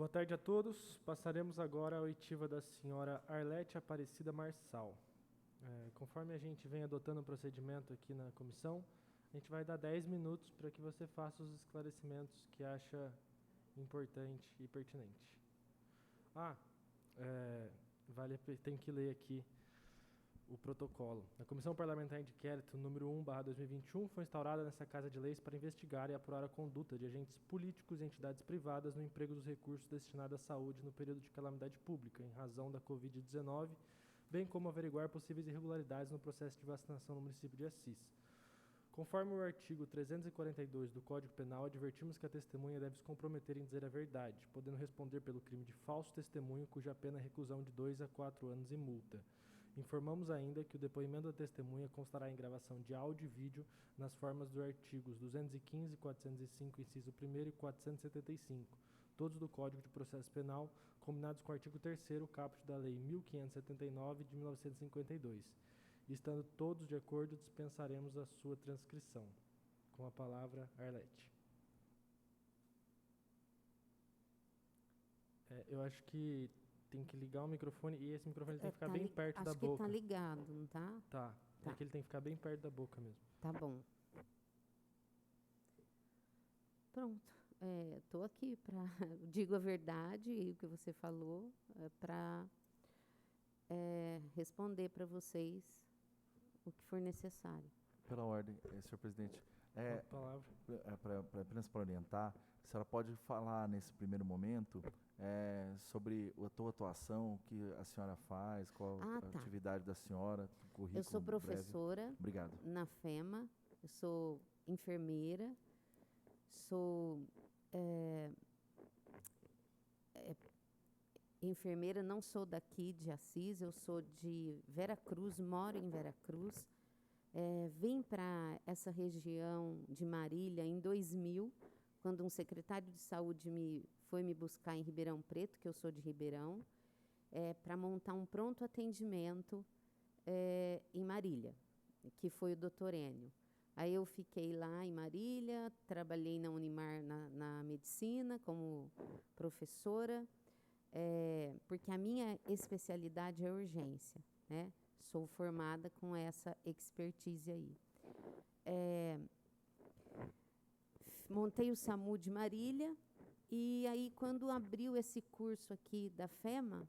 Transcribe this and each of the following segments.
Boa tarde a todos. Passaremos agora a oitiva da senhora Arlete Aparecida Marçal. Conforme a gente vem adotando o procedimento aqui na comissão, a gente vai dar 10 minutos para que você faça os esclarecimentos que acha importante e pertinente. Tem que ler aqui o protocolo. A Comissão Parlamentar de Inquérito número 1/2021 foi instaurada nessa Casa de Leis para investigar e apurar a conduta de agentes políticos e entidades privadas no emprego dos recursos destinados à saúde no período de calamidade pública, em razão da Covid-19, bem como averiguar possíveis irregularidades no processo de vacinação no município de Assis. Conforme o artigo 342 do Código Penal, advertimos que a testemunha deve se comprometer em dizer a verdade, podendo responder pelo crime de falso testemunho, cuja pena é reclusão de 2 a 4 anos e multa. Informamos ainda que o depoimento da testemunha constará em gravação de áudio e vídeo nas formas dos artigos 215, 405, inciso 1º e 475, todos do Código de Processo Penal, combinados com o artigo 3º, caput da Lei 1579 de 1952. Estando todos de acordo, dispensaremos a sua transcrição. Com a palavra, Arlete. Eu acho que tem que ligar o microfone e esse microfone tem que ficar bem perto da boca. Acho que tá ligado, não tá? Tá. É que ele tem que ficar bem perto da boca mesmo. Tá bom. Pronto. Tô aqui para digo a verdade e o que você falou para responder para vocês o que for necessário. Pela ordem, senhor presidente. A palavra. Apenas para orientar, a senhora pode falar nesse primeiro momento sobre a tua atuação, o que a senhora faz, qual a atividade da senhora, o currículo. Eu sou professora na FEMA, eu sou enfermeira, sou enfermeira, não sou daqui de Assis, eu sou de Veracruz, moro em Veracruz. Vim para essa região de Marília em 2000, quando um secretário de saúde foi me buscar em Ribeirão Preto, que eu sou de Ribeirão, para montar um pronto atendimento em Marília, que foi o Dr. Enio. Aí eu fiquei lá em Marília, trabalhei na Unimar na medicina como professora, porque a minha especialidade é urgência, né? Sou formada com essa expertise aí. Montei o SAMU de Marília e aí, quando abriu esse curso aqui da FEMA,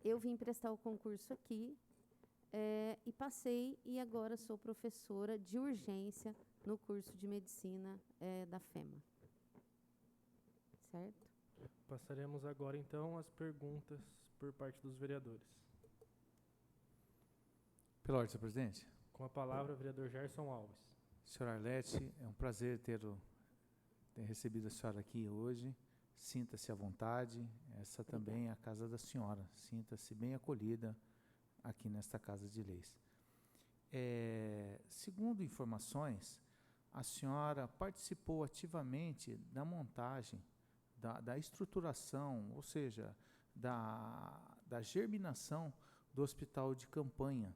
eu vim prestar o concurso aqui e passei, e agora sou professora de urgência no curso de medicina da FEMA. Certo? Passaremos agora, então, às perguntas por parte dos vereadores. Pela ordem, senhor presidente. Com a palavra, o vereador Gerson Alves. Senhora Arlete, é um prazer ter recebido a senhora aqui hoje. Sinta-se à vontade. Essa também é a casa da senhora. Sinta-se bem acolhida aqui nesta Casa de Leis. Segundo informações, a senhora participou ativamente da montagem, da estruturação, ou seja, da germinação do hospital de campanha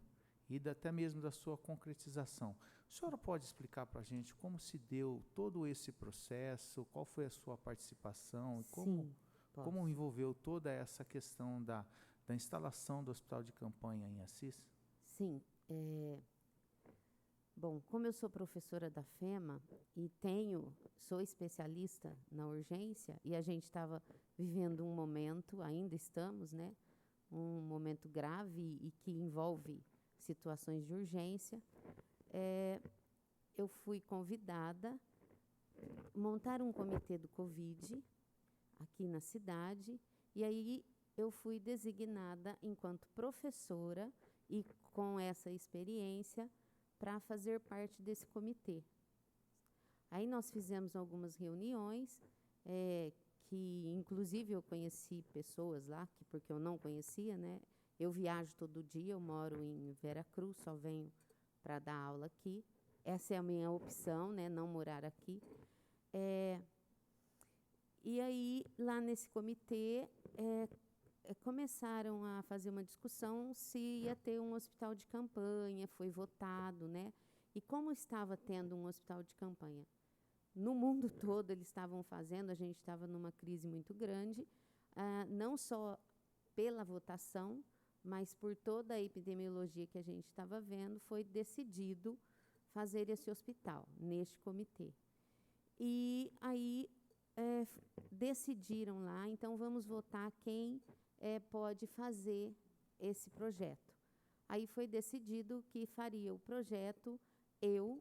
e até mesmo da sua concretização. A senhora pode explicar para a gente como se deu todo esse processo, qual foi a sua participação, e como envolveu toda essa questão da instalação do hospital de campanha em Assis? Sim. Bom, como eu sou professora da FEMA e sou especialista na urgência, e a gente estava vivendo um momento, ainda estamos, né? Um momento grave e que envolve situações de urgência, eu fui convidada a montar um comitê do Covid aqui na cidade, e aí eu fui designada enquanto professora e com essa experiência para fazer parte desse comitê. Aí nós fizemos algumas reuniões, que inclusive eu conheci pessoas lá, porque eu não conhecia, né? Eu viajo todo dia, eu moro em Veracruz, só venho para dar aula aqui. Essa é a minha opção, né? Não morar aqui. E aí, lá nesse comitê, começaram a fazer uma discussão se ia ter um hospital de campanha, foi votado, né? E como estava tendo um hospital de campanha? No mundo todo eles estavam fazendo, a gente estava numa crise muito grande, não só pela votação, mas por toda a epidemiologia que a gente estava vendo, foi decidido fazer esse hospital, neste comitê. E aí decidiram lá, então vamos votar quem pode fazer esse projeto. Aí foi decidido que faria o projeto eu,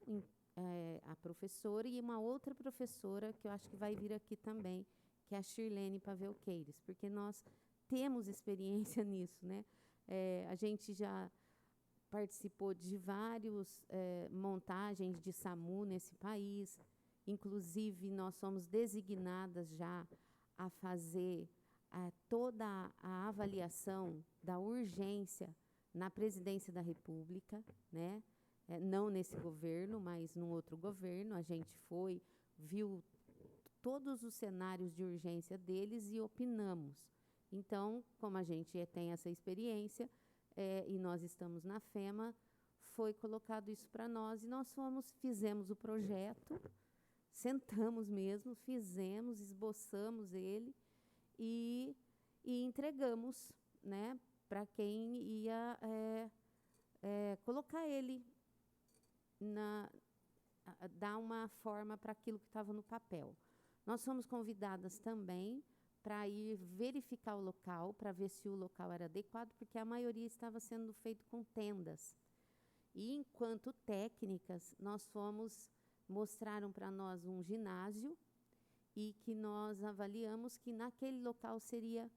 a professora, e uma outra professora, que eu acho que vai vir aqui também, que é a Shirlene Pavelqueiras, porque nós temos experiência nisso, né? A gente já participou de várias montagens de SAMU nesse país. Inclusive, nós somos designadas já a fazer toda a avaliação da urgência na Presidência da República, né? Não nesse governo, mas num outro governo. A gente foi, viu todos os cenários de urgência deles e opinamos. Então, como a gente tem essa experiência, e nós estamos na FEMA, foi colocado isso para nós, e nós fizemos o projeto, sentamos mesmo, fizemos, esboçamos ele e entregamos, né, para quem ia colocar ele, dar uma forma para aquilo que estava no papel. Nós fomos convidadas também para ir verificar o local, para ver se o local era adequado, porque a maioria estava sendo feito com tendas. E, enquanto técnicas, mostraram para nós um ginásio e que nós avaliamos que naquele local seria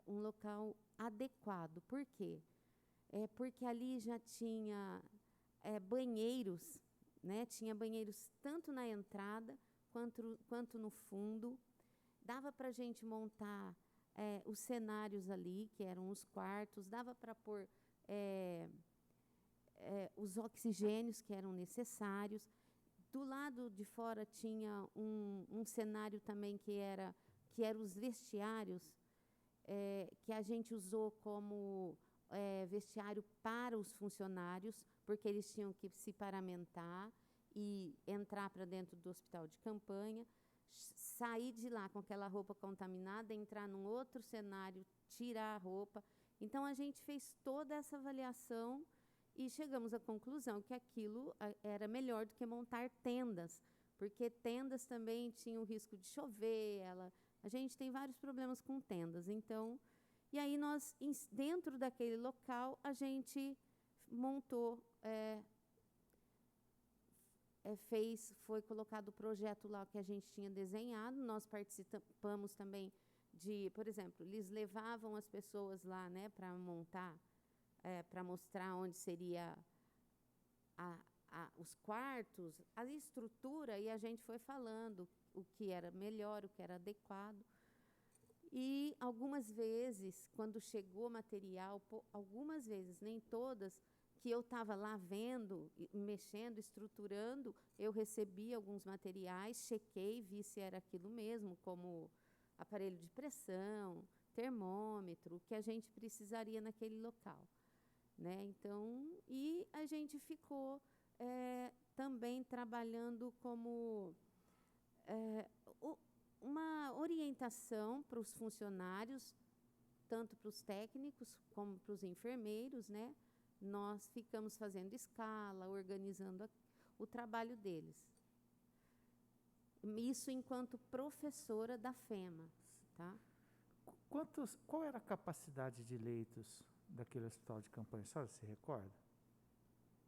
um local adequado. Por quê? Porque ali já tinha banheiros, né? Tinha banheiros tanto na entrada quanto no fundo. Dava para a gente montar os cenários ali, que eram os quartos, dava para pôr os oxigênios que eram necessários. Do lado de fora tinha um cenário também que era os vestiários, que a gente usou como vestiário para os funcionários, porque eles tinham que se paramentar e entrar para dentro do hospital de campanha, sair de lá com aquela roupa contaminada, entrar num outro cenário, tirar a roupa. Então, a gente fez toda essa avaliação e chegamos à conclusão que aquilo era melhor do que montar tendas, porque tendas também tinham o risco de chover, a gente tem vários problemas com tendas. Então, e aí nós, dentro daquele local, a gente montou, foi colocado o projeto lá que a gente tinha desenhado. Nós participamos também por exemplo, eles levavam as pessoas lá, né, para montar, para mostrar onde seria os quartos, a estrutura, e a gente foi falando o que era melhor, o que era adequado. E algumas vezes, quando chegou material, algumas vezes, nem todas, que eu estava lá vendo, mexendo, estruturando, eu recebi alguns materiais, chequei, vi se era aquilo mesmo, como aparelho de pressão, termômetro, o que a gente precisaria naquele local, né? Então, e a gente ficou também trabalhando como uma orientação para os funcionários, tanto para os técnicos como para os enfermeiros, né? Nós ficamos fazendo escala, organizando o trabalho deles. Isso enquanto professora da FEMA, tá? Qual era a capacidade de leitos daquele hospital de campanha? A senhora se recorda?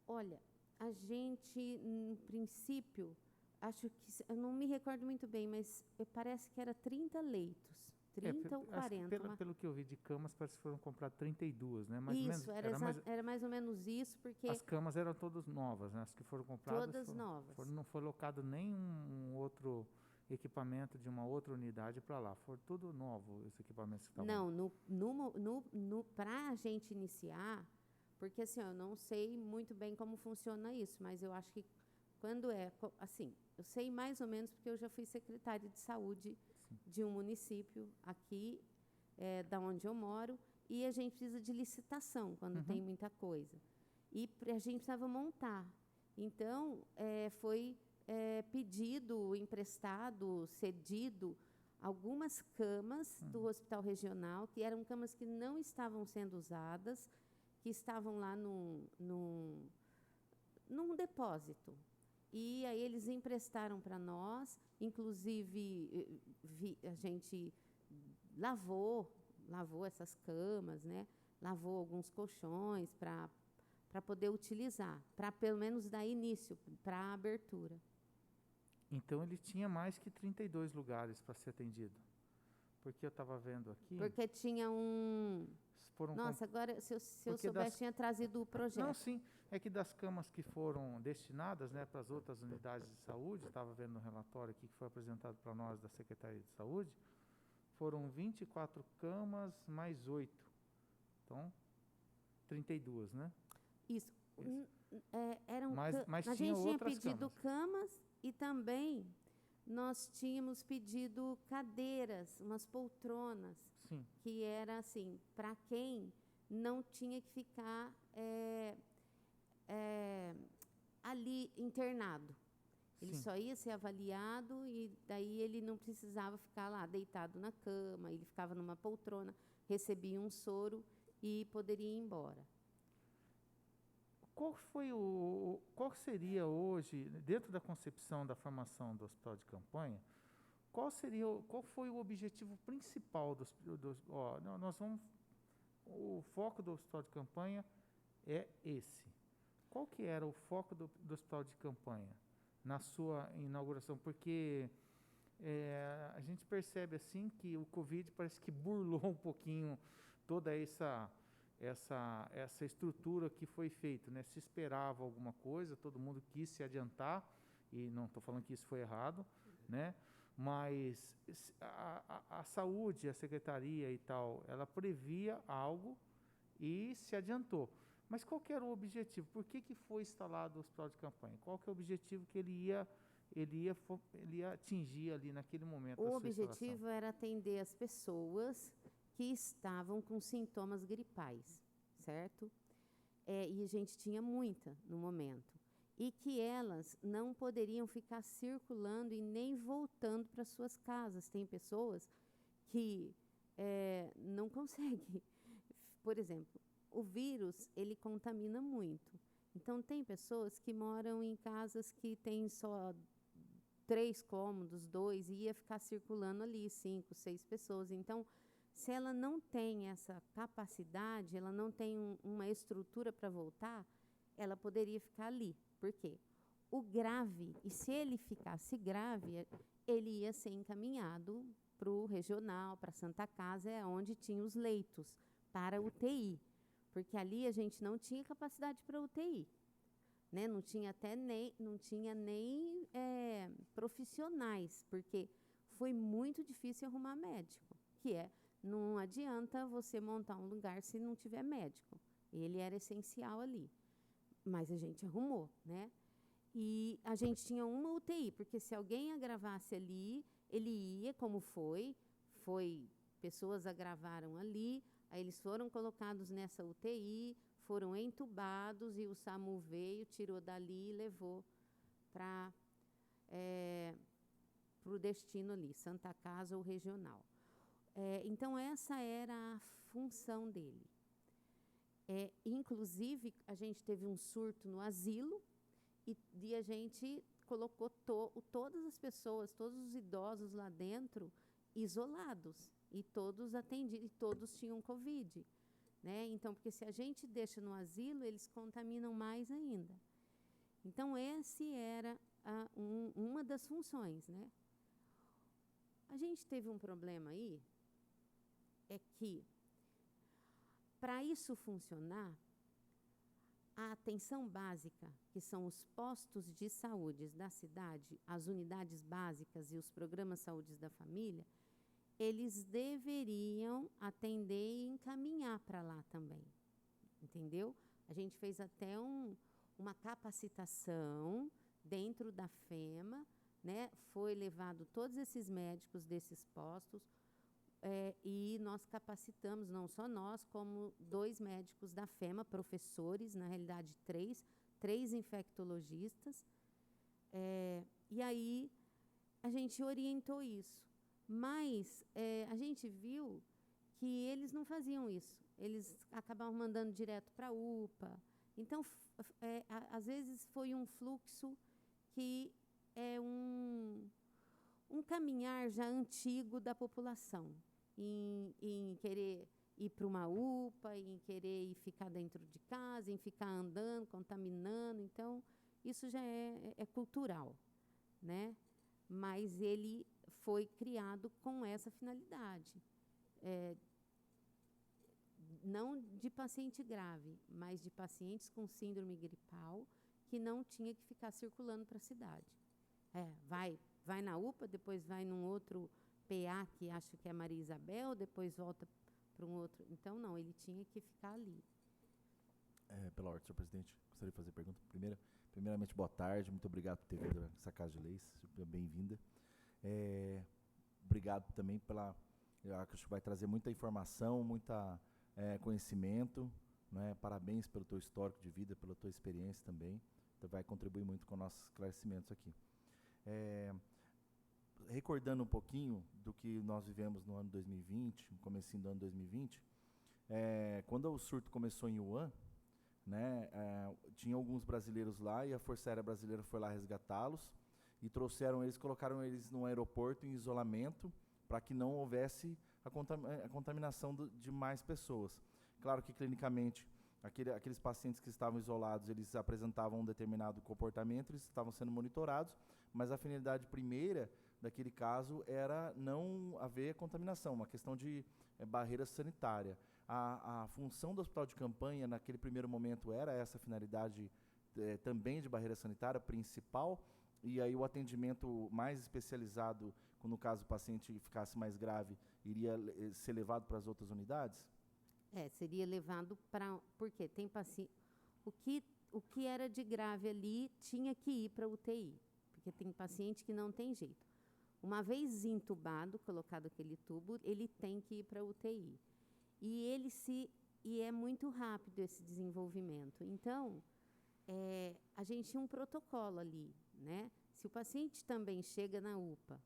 Olha, a gente, no princípio, acho que, eu não me recordo muito bem, mas parece que era 30 leitos. 30 ou 40. Pelo que eu vi de camas, parece que foram compradas 32, né? Era mais ou menos isso, porque... As camas eram todas novas, né? As que foram compradas... Todas novas. Não foi locado nenhum outro equipamento de uma outra unidade para lá. Foi tudo novo, os equipamentos que estavam... Não, para a gente iniciar, porque assim, eu não sei muito bem como funciona isso, mas eu acho que quando assim, eu sei mais ou menos porque eu já fui secretária de saúde de um município aqui, da onde eu moro, e a gente precisa de licitação quando tem muita coisa. E a gente precisava montar. Então, foi pedido, emprestado, cedido algumas camas do hospital regional, que eram camas que não estavam sendo usadas, que estavam lá num depósito. E aí eles emprestaram para nós, inclusive a gente lavou essas camas, né? Lavou alguns colchões para poder utilizar, para pelo menos dar início para a abertura. Então, ele tinha mais que 32 lugares para ser atendido. Porque eu estava vendo aqui... Porque tinha Nossa, agora, se eu soubesse, tinha trazido o projeto. Não, sim. É que das camas que foram destinadas, né, para as outras unidades de saúde, estava vendo no relatório aqui que foi apresentado para nós da Secretaria de Saúde, foram 24 camas mais 8. Então, 32, né? Isso. Mas a tinha gente tinha outras pedido camas e também nós tínhamos pedido cadeiras, umas poltronas, sim, que era assim, para quem não tinha que ficar ali internado. Ele sim, só ia ser avaliado e daí ele não precisava ficar lá deitado na cama, ele ficava numa poltrona, recebia um soro e poderia ir embora. Qual seria hoje, dentro da concepção da formação do hospital de campanha, qual foi o objetivo principal o foco do hospital de campanha é esse. Qual que era o foco do hospital de campanha na sua inauguração? Porque a gente percebe assim que o Covid parece que burlou um pouquinho toda essa estrutura que foi feita, né? Se esperava alguma coisa, todo mundo quis se adiantar, e não estou falando que isso foi errado, né? Mas a saúde, a secretaria e tal, ela previa algo e se adiantou. Mas qual que era o objetivo? Por que foi instalado o hospital de campanha? Qual que é o objetivo que ele ia atingir ali naquele momento? O objetivo era atender as pessoas que estavam com sintomas gripais, certo? E a gente tinha muita no momento. E que elas não poderiam ficar circulando e nem voltando para suas casas. Tem pessoas que não conseguem. Por exemplo, o vírus, ele contamina muito. Então, tem pessoas que moram em casas que tem só 3 cômodos, 2, e ia ficar circulando ali 5, 6 pessoas. Então, se ela não tem essa capacidade, ela não tem uma estrutura para voltar, ela poderia ficar ali. Por quê? O grave, e se ele ficasse grave, ele ia ser encaminhado para o regional, para a Santa Casa, onde tinha os leitos para UTI. Porque ali a gente não tinha capacidade para UTI. Né? Não tinha nem profissionais, porque foi muito difícil arrumar médico, não adianta você montar um lugar se não tiver médico. Ele era essencial ali. Mas a gente arrumou, né? E a gente tinha uma UTI, porque se alguém agravasse ali, ele ia, como foi, pessoas agravaram ali, aí eles foram colocados nessa UTI, foram entubados e o SAMU veio, tirou dali e levou para o destino ali, Santa Casa ou regional. Então, essa era a função dele. Inclusive, a gente teve um surto no asilo e a gente colocou todas as pessoas, todos os idosos lá dentro, isolados, e todos atendidos, e todos tinham Covid. Né? Então, porque se a gente deixa no asilo, eles contaminam mais ainda. Então, esse era uma das funções. Né? A gente teve um problema aí, que, para isso funcionar, a atenção básica, que são os postos de saúde da cidade, as unidades básicas e os programas de saúde da família, eles deveriam atender e encaminhar para lá também, entendeu? A gente fez até uma capacitação dentro da FEMA, né? Foi levado todos esses médicos desses postos, e nós capacitamos, não só nós, como 2 médicos da FEMA, professores, na realidade 3 infectologistas, e aí a gente orientou isso. Mas a gente viu que eles não faziam isso. Eles acabavam mandando direto para a UPA. Então, às vezes, foi um fluxo que é um caminhar já antigo da população, em querer ir para uma UPA, em querer ir ficar dentro de casa, em ficar andando, contaminando. Então, isso já é cultural, né? Mas ele foi criado com essa finalidade. Não de paciente grave, mas de pacientes com síndrome gripal que não tinha que ficar circulando para a cidade. Vai na UPA, depois vai num outro PA que acho que é Maria Isabel, depois volta para um outro. Então, não, ele tinha que ficar ali. Pela ordem, senhor presidente, gostaria de fazer pergunta. Primeiramente, boa tarde, muito obrigado por ter vindo a essa Casa de Leis, seja bem-vinda. Obrigado também eu acho que vai trazer muita informação, muita conhecimento, né? Parabéns pelo teu histórico de vida, pela tua experiência também, então vai contribuir muito com nossos esclarecimentos aqui. Recordando um pouquinho do que nós vivemos no ano 2020, no comecinho do ano 2020, quando o surto começou em Wuhan, né, tinha alguns brasileiros lá e a Força Aérea Brasileira foi lá resgatá-los e colocaram eles num aeroporto em isolamento para que não houvesse a contaminação de mais pessoas. Claro que clinicamente aqueles pacientes que estavam isolados, eles apresentavam um determinado comportamento, eles estavam sendo monitorados, mas a finalidade primeira daquele caso era não haver contaminação, uma questão de barreira sanitária. A função do hospital de campanha, naquele primeiro momento, era essa finalidade também de barreira sanitária principal, e aí o atendimento mais especializado, no caso o paciente ficasse mais grave, iria ser levado para as outras unidades? Seria levado para... Porque tem paciente... O que era de grave ali tinha que ir para a UTI, porque tem paciente que não tem jeito. Uma vez entubado, colocado aquele tubo, ele tem que ir para a UTI. E é muito rápido esse desenvolvimento. Então, a gente tinha um protocolo ali, né? Se o paciente também chega na UPA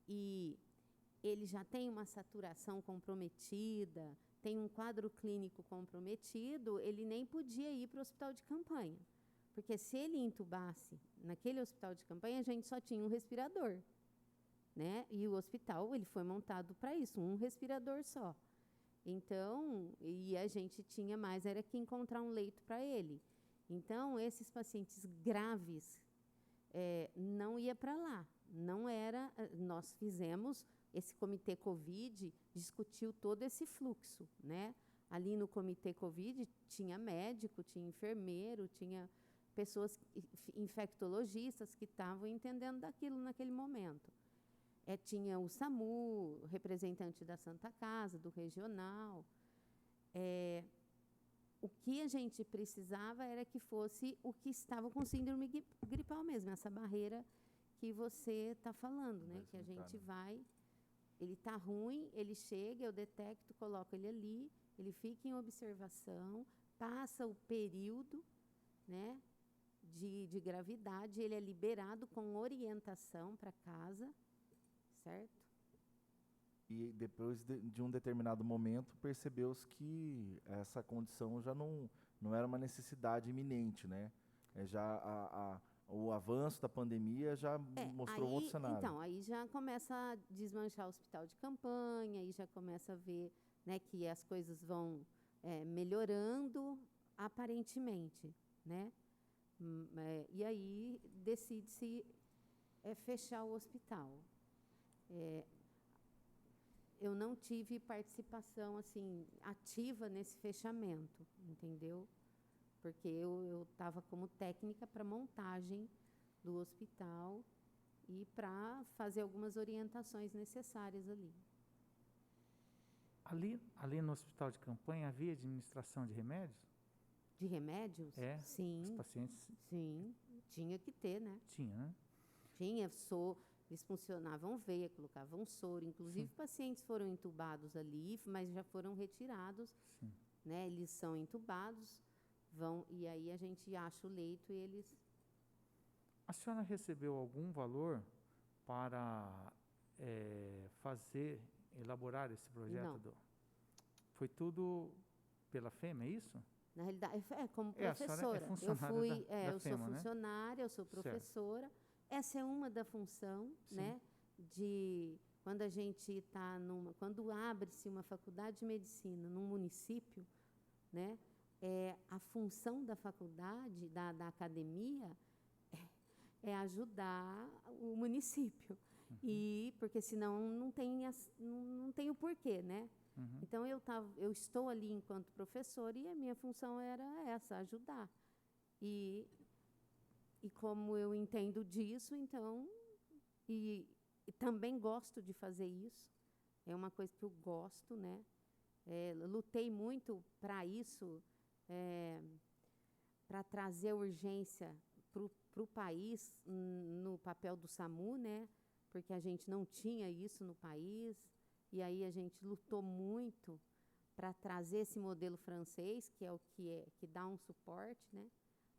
e ele já tem uma saturação comprometida, tem um quadro clínico comprometido, ele nem podia ir para o hospital de campanha. Porque se ele entubasse naquele hospital de campanha, a gente só tinha um respirador, né? E o hospital, ele foi montado para isso, um respirador só. Então, e a gente tinha mais, era que encontrar um leito para ele. Então, esses pacientes graves não ia para lá. Não era, nós fizemos, esse comitê Covid discutiu todo esse fluxo, né? Ali no comitê Covid tinha médico, tinha enfermeiro, tinha pessoas, infectologistas que estavam entendendo daquilo naquele momento. Tinha o SAMU, representante da Santa Casa, do regional. O que a gente precisava era que fosse o que estava com síndrome gripal mesmo, essa barreira que você está falando, né? Que a gente vai, ele está ruim, ele chega, eu detecto, coloco ele ali, ele fica em observação, passa o período, né, de gravidade, ele é liberado com orientação para casa, certo? E depois de um determinado momento, percebeu-se que essa condição já não era uma necessidade iminente, né? O avanço da pandemia já mostrou outro cenário. Então, aí já começa a desmanchar o hospital de campanha, aí já começa a ver, né, que as coisas vão melhorando aparentemente, né? E aí decide-se fechar o hospital. Eu não tive participação assim ativa nesse fechamento, entendeu? Porque eu estava como técnica para montagem do hospital e para fazer algumas orientações necessárias ali. Ali no hospital de campanha havia administração de remédios? De remédios? Sim. Os pacientes? Sim, tinha que ter, né? Tinha, né? Tinha, eles funcionavam veia, colocavam soro. Inclusive, pacientes foram entubados ali, mas já foram retirados. Sim. Né? Eles são entubados, e aí a gente acha o leito e eles... A senhora recebeu algum valor para elaborar esse projeto? Não. Foi tudo pela FEMA, é isso? Na realidade, como A senhora é professora. funcionária Eu sou FEMA, né? funcionária, eu sou Certo. professora. Essa é uma da função, Sim. né? De quando a gente está quando abre-se uma faculdade de medicina num município, né? A função da faculdade, da academia, é ajudar o município. E porque senão não tem o porquê, né? Uhum. Então eu estou ali enquanto professora e a minha função era essa, ajudar. E como eu entendo disso, então, e também gosto de fazer isso, é uma coisa que eu gosto, né? Lutei muito para isso, para trazer urgência para o país no papel do SAMU, né? Porque a gente não tinha isso no país, e aí a gente lutou muito para trazer esse modelo francês, que é o que dá um suporte, né,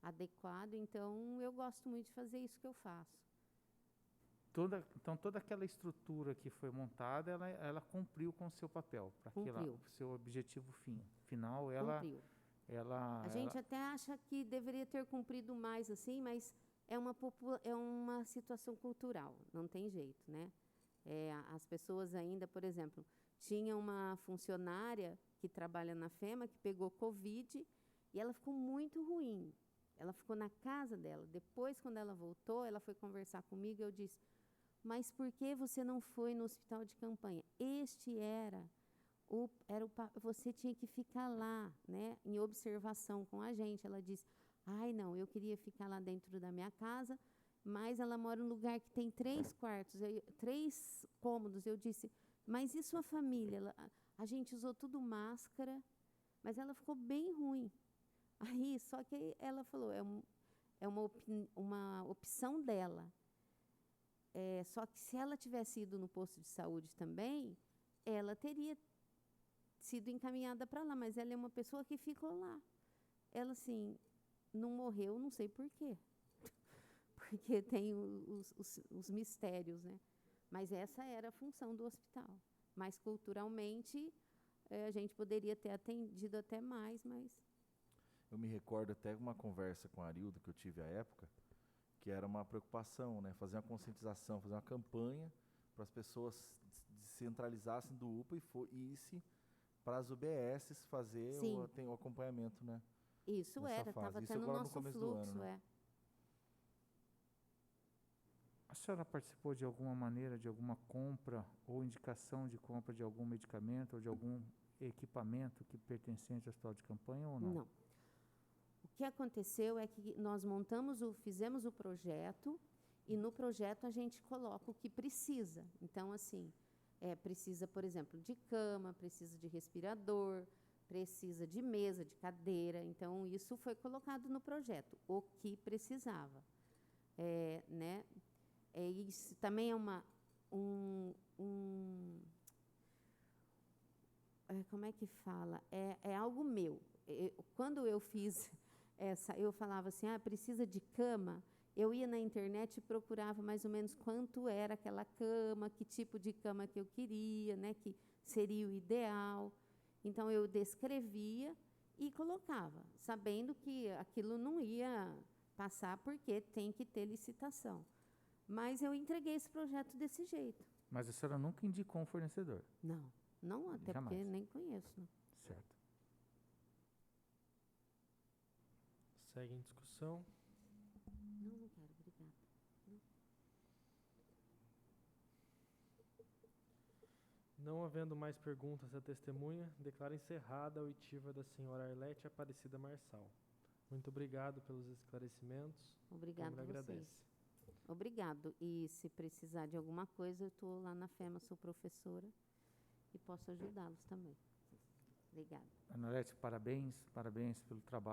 adequado. Então, eu gosto muito de fazer isso que eu faço. Então, toda aquela estrutura que foi montada, ela cumpriu com o seu papel, para o seu objetivo final, Cumpriu. A gente até acha que deveria ter cumprido mais, assim, mas é uma situação cultural, não tem jeito, né? As pessoas ainda, por exemplo, tinha uma funcionária que trabalha na FEMA que pegou Covid e ela ficou muito ruim. Ela ficou na casa dela. Depois, quando ela voltou, ela foi conversar comigo e eu disse, mas por que você não foi no hospital de campanha? Você tinha que ficar lá, né, em observação com a gente. Ela disse, ai, não, eu queria ficar lá dentro da minha casa, mas ela mora num lugar que tem 3 quartos, 3 cômodos. Eu disse, mas e sua família? A gente usou tudo máscara, mas ela ficou bem ruim. Aí, só que ela falou, é uma opção dela. Só que se ela tivesse ido no posto de saúde também, ela teria sido encaminhada para lá, mas ela é uma pessoa que ficou lá. Ela, assim, não morreu, não sei por quê. Porque tem os mistérios, né? Mas essa era a função do hospital. Mas, culturalmente, a gente poderia ter atendido até mais, mas... Eu me recordo até uma conversa com a Arildo que eu tive à época, que era uma preocupação, né? Fazer uma conscientização, fazer uma campanha para as pessoas descentralizassem do UPA e isse para as UBSs fazer o acompanhamento, né? Isso estava tendo o nosso fluxo, né? A senhora participou de alguma maneira de alguma compra ou indicação de compra de algum medicamento ou de algum equipamento que pertencente ao hospital de campanha ou não? Não. O que aconteceu é que nós fizemos o projeto e no projeto a gente coloca o que precisa. Então, assim, precisa, por exemplo, de cama, precisa de respirador, precisa de mesa, de cadeira. Então, isso foi colocado no projeto, o que precisava. Né? Isso também é como é que fala? É algo meu. Quando eu fiz eu falava assim, precisa de cama, eu ia na internet e procurava mais ou menos quanto era aquela cama, que tipo de cama que eu queria, né, que seria o ideal. Então, eu descrevia e colocava, sabendo que aquilo não ia passar porque tem que ter licitação. Mas eu entreguei esse projeto desse jeito. Mas a senhora nunca indicou um fornecedor? Não, até Jamais. porque nem conheço. Né? Certo. Segue em discussão. Não quero, obrigada. Não havendo mais perguntas à testemunha, declaro encerrada a oitiva da senhora Arlete Aparecida Marçal. Muito obrigado pelos esclarecimentos. Obrigada a vocês. Obrigado. E se precisar de alguma coisa, eu estou lá na FEMA, sou professora e posso ajudá-los também. Obrigada. Ana Arlete, parabéns pelo trabalho.